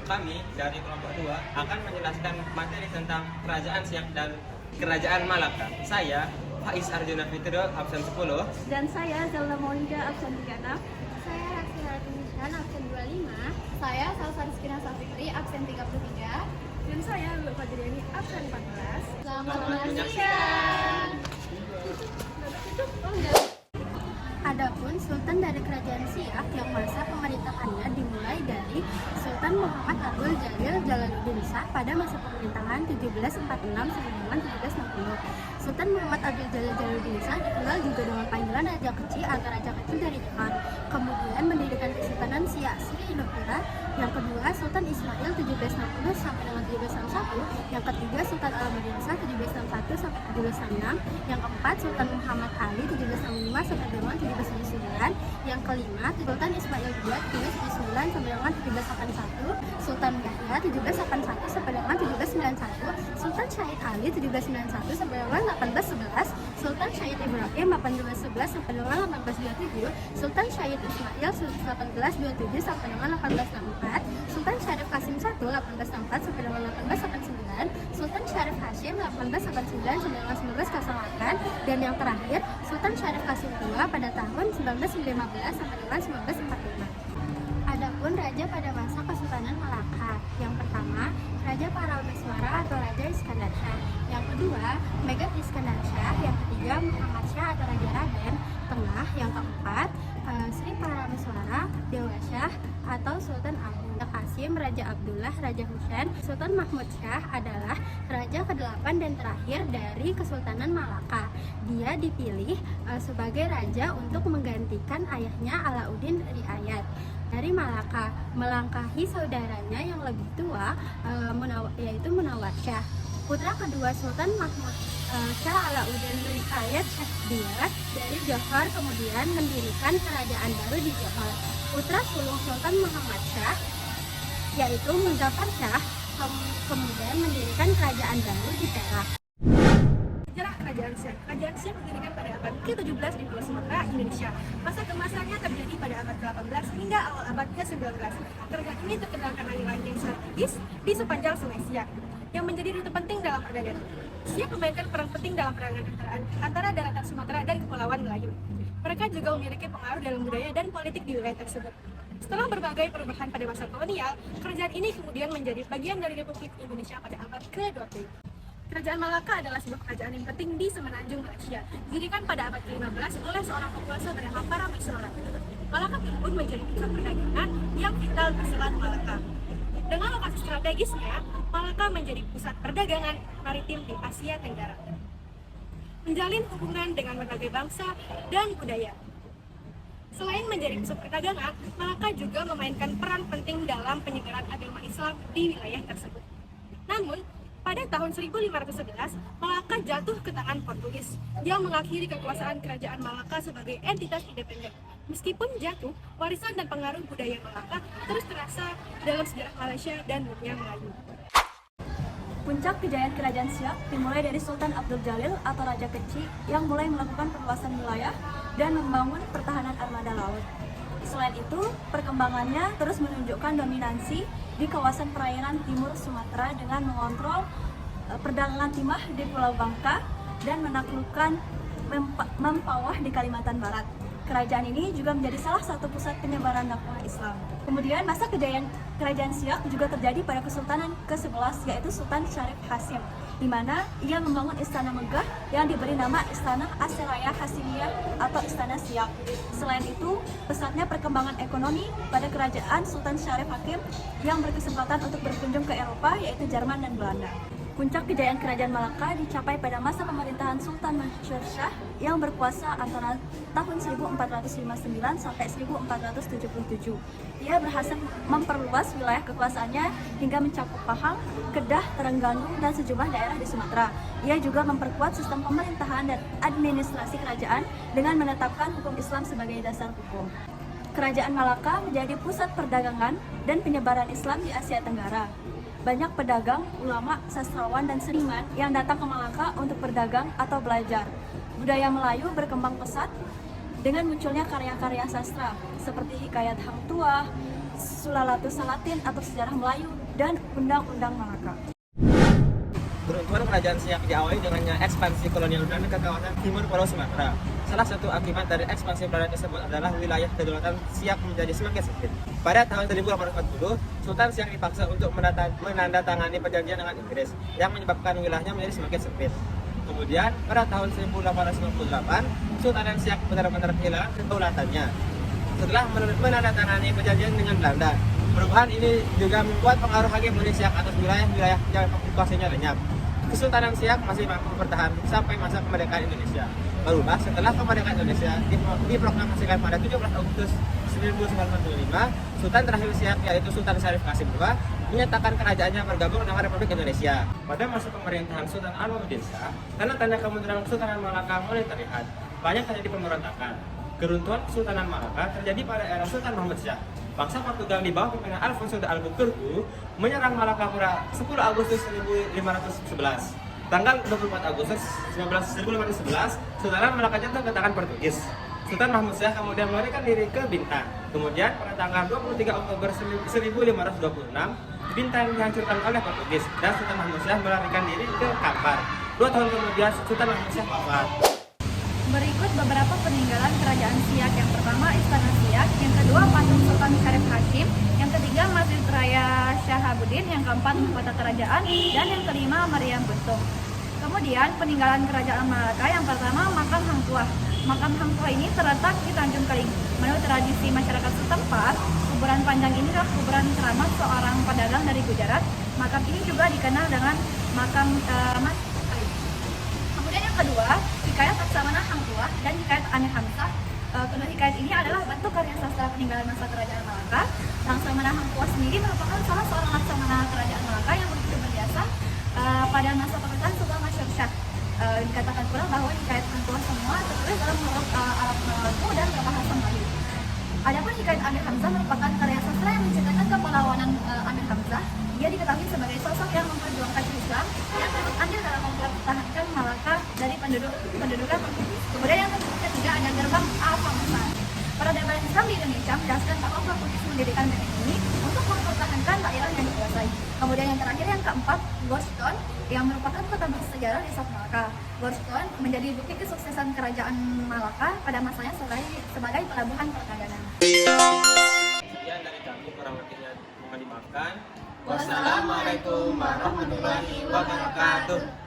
kami dari kelompok 2 akan menjelaskan materi tentang Kerajaan Siak dan Kerajaan Malaka. Saya Faiz Arjuna Fitro, absen 10. Dan saya Zelda Maulida, absen 36. Saya Rasila Tunishan, absen 25. Saya Salsa Rizkina Safitri, absen 33. Dan saya Lulu Fajriani, absen 14. Selamat menyaksikan. Adapun Sultan dari Kerajaan Siak yang masa pemerintahannya dimulai dari Sultan Muhammad Abdul Jalil Jalaluddin Shah pada masa pemerintahan 1746 sampai dengan 1760. Sultan Muhammad Abdul Jalil Jalaluddin Shah dikenal juga dengan panggilan Raja Kecil atau Raja Kecil dari Jepang. Kemudian mendirikan Kesultanan Siak Sri Indonesia. Yang kedua Sultan Ismail 1760 sampai dengan 1761. Yang ketiga Sultan Alamuddin Shah 1761 sampai 1766. Yang keempat Sultan Muhammad Ali 1765 sampai dengan 1779. Yang kelima Sultan Ismail II 1779 sampai dengan 1781. Sultan Yahya 1781 sampai dengan 1791. Sultan Syahid Ali 1791 sampai dengan 1811. Sultan Syahid Ibrahim 1811 sampai dengan 1827. Sultan Syahid Ismail 1827 sampai dengan 1864. Sultan Syarif Qasim I 1864 sampai dengan 1889. Sultan Syarif Hashim 1889 sampai dengan 1908. Dan yang terakhir Sultan Syarif Qasim II pada tahun 1915 sampai dengan 1945. Adapun raja pada masa Kesultanan Malaka. Yang pertama, Raja Parameswara atau Raja Iskandar Shah. Yang kedua, Megat Iskandar Shah. Yang ketiga, Muhammad Shah atau Raja Raden Tengah. Yang keempat, Sri Parameswara Dewa Shah atau Sultan Agung. Qasim, Raja Abdullah, Raja Husain. Sultan Mahmud Shah adalah raja ke-8 dan terakhir dari Kesultanan Malaka. Dia dipilih sebagai raja untuk menggantikan ayahnya Alauddin Riayat dari Malaka, melangkahi saudaranya yang lebih tua yaitu Munawar Shah. Putra kedua Sultan Mahmud Shah Alauddin Riayat dia dari Johor kemudian mendirikan kerajaan baru di Johor. Putra sulung Sultan Muhammad Shah yaitu Muzaffar Shah kemudian mendirikan kerajaan baru di Perak. Sejarah Kerajaan Siak. Kerajaan Siak didirikan pada abad ke-17 di Pulau Sumatera, Indonesia. Masa keemasannya terjadi pada abad ke-18 hingga awal abad ke-19. Kerajaan ini terkenal karena nilainya yang strategis di sepanjang Sungai Siak, yang menjadi rute penting dalam perdagangan. Siak memainkan peran penting dalam perdagangan antara daratan Sumatera dan Kepulauan Melayu. Mereka juga memiliki pengaruh dalam budaya dan politik di wilayah tersebut. Setelah berbagai perubahan pada masa kolonial, kerajaan ini kemudian menjadi bagian dari Republik Indonesia pada abad ke-20. Kerajaan Malaka adalah sebuah kerajaan yang penting di Semenanjung Malaysia, didirikan pada abad ke-15 oleh seorang penguasa bernama Parameswara. Malaka pun menjadi pusat perdagangan yang vital di Selat Malaka. Dengan lokasi strategisnya, Malaka menjadi pusat perdagangan maritim di Asia Tenggara, menjalin hubungan dengan berbagai bangsa dan budaya. Selain menjadi pusat perdagangan, Malaka juga memainkan peran penting dalam penyebaran agama Islam di wilayah tersebut. Namun, pada tahun 1511, Malaka jatuh ke tangan Portugis yang mengakhiri kekuasaan kerajaan Malaka sebagai entitas independen. Meskipun jatuh, warisan dan pengaruh budaya Malaka terus terasa dalam sejarah Malaysia dan dunia Melayu. Puncak kejayaan Kerajaan Siak dimulai dari Sultan Abdul Jalil atau Raja Kecil yang mulai melakukan perluasan wilayah dan membangun pertahanan armada laut. Selain itu, perkembangannya terus menunjukkan dominansi di kawasan perairan timur Sumatera dengan mengontrol perdagangan timah di Pulau Bangka dan menaklukkan Mempawah di Kalimantan Barat. Kerajaan ini juga menjadi salah satu pusat penyebaran dakwah Islam. Kemudian masa kejayaan Kerajaan Siak juga terjadi pada Kesultanan ke-11 yaitu Sultan Syarif Hashim, di mana ia membangun istana megah yang diberi nama Istana Aseraya Hashimiyah atau Istana Siak. Selain itu, pesatnya perkembangan ekonomi pada Kerajaan Sultan Syarif Hashim yang berkesempatan untuk berkunjung ke Eropa yaitu Jerman dan Belanda. Puncak kejayaan Kerajaan Malaka dicapai pada masa pemerintahan Sultan Mansur Shah yang berkuasa antara tahun 1459 sampai 1477. Ia berhasil memperluas wilayah kekuasaannya hingga mencakup Pahang, Kedah, Terengganu, dan sejumlah daerah di Sumatera. Ia juga memperkuat sistem pemerintahan dan administrasi kerajaan dengan menetapkan hukum Islam sebagai dasar hukum. Kerajaan Malaka menjadi pusat perdagangan dan penyebaran Islam di Asia Tenggara. Banyak pedagang, ulama, sastrawan, dan seniman yang datang ke Malaka untuk berdagang atau belajar. Budaya Melayu berkembang pesat dengan munculnya karya-karya sastra seperti Hikayat Hang Tuah, Sulalatus Salatin atau Sejarah Melayu, dan Undang-Undang Malaka. Keruntuhan kerajaan Siak diawali dengannya ekspansi kolonial Belanda ke kawasan timur Pulau Sumatera. Salah satu akibat dari ekspansi Belanda tersebut adalah wilayah kedaulatan Siak menjadi semakin sempit. Pada tahun 1840, Sultan Siak dipaksa untuk menandatangani perjanjian dengan Inggris yang menyebabkan wilayahnya menjadi semakin sempit. Kemudian, pada tahun 1898, Sultan Siak benar-benar kehilangan kedaulatannya. Setelah menandatangani perjanjian dengan Belanda, perubahan ini juga membuat pengaruh hegemoni Siak atas wilayah-wilayah yang populasinya lenyap. Kesultanan Siak masih mampu bertahan sampai masa kemerdekaan Indonesia. Barulah setelah kemerdekaan Indonesia diproklamasikan pada 17 Agustus 1945, Sultan terakhir Siak yaitu Sultan Syarif Qasim II menyatakan kerajaannya bergabung dengan Republik Indonesia. Pada masa pemerintahan Sultan Al-Mu'adin Shah, tanda-tanda kemunduran Kesultanan Malaka mulai terlihat. Banyak terjadi pemberontakan. Keruntuhan Kesultanan Malaka terjadi pada era Sultan Muhammad Shah. Bangsa Portugal di bawah pimpinan Alfonso de Albuquerque menyerang Malaka pada 10 Agustus 1511. Tanggal 24 Agustus 1511, Sultan Malaka jatuh ke tangan Portugis. Sultan Mahmud Shah kemudian melarikan diri ke Bintan. Kemudian pada tanggal 23 Oktober 1526, Bintan dihancurkan oleh Portugis dan Sultan Mahmud Shah melarikan diri ke Kampar. 2 tahun kemudian Sultan Mahmud Shah wafat. Berikut beberapa peninggalan kerajaan Siak. Yang pertama Istana Siak, yang kedua patung Sultan Syarif Qasim, yang ketiga Masjid Raya Shahabuddin, yang keempat mahkota kerajaan, dan yang kelima Meriam Buntung. Kemudian peninggalan kerajaan Malaka, yang pertama makam Hang Tuah. Makam Hang Tuah ini terletak di Tanjung Kaling. Menurut tradisi masyarakat setempat, kuburan panjang ini adalah kuburan keramat seorang pedagang dari Gujarat. Makam ini juga dikenal dengan makam Mas Kaling. Kemudian yang kedua, hikayat Laksamana Hang Tuah dan hikayat Amir Hamzah. Kedua hikayat ini adalah bentuk karya sastra peninggalan masa kerajaan Malaka. Laksamana Hang Tuah sendiri merupakan salah seorang laksamana kerajaan Malaka yang begitu berjasa pada masa pemerintahan Sultan Masyur Shah. Dikatakan pula bahwa hikayat Hang Tuah semua tertulis dalam huruf Arab Melayu dan berbahasa Melayu. Adapun hikayat Amir Hamzah merupakan karya sastra yang menceritakan kepahlawanan Amir Hamzah. Dia diketahui sebagai sosok yang memperjuangkan Islam yang turut andil dalam mempertahankan Malaka dari pendudukan Portugis. Kemudian yang ketiga ada gerbang Al-Hamzah. Peradaban Islam di Indonesia menjelaskan bahwa Portugis mendirikan benteng ini untuk mempertahankan daerah yang dikuasai. Kemudian yang terakhir yang keempat, Goldstone yang merupakan kota bersejarah di South Malaka. Goldstone menjadi bukti kesuksesan kerajaan Malaka pada masanya sebagai pelabuhan perdagangan. Sekian dari kami, kurang lebihnya mohon dimaafkan. Wassalamualaikum warahmatullahi wabarakatuh.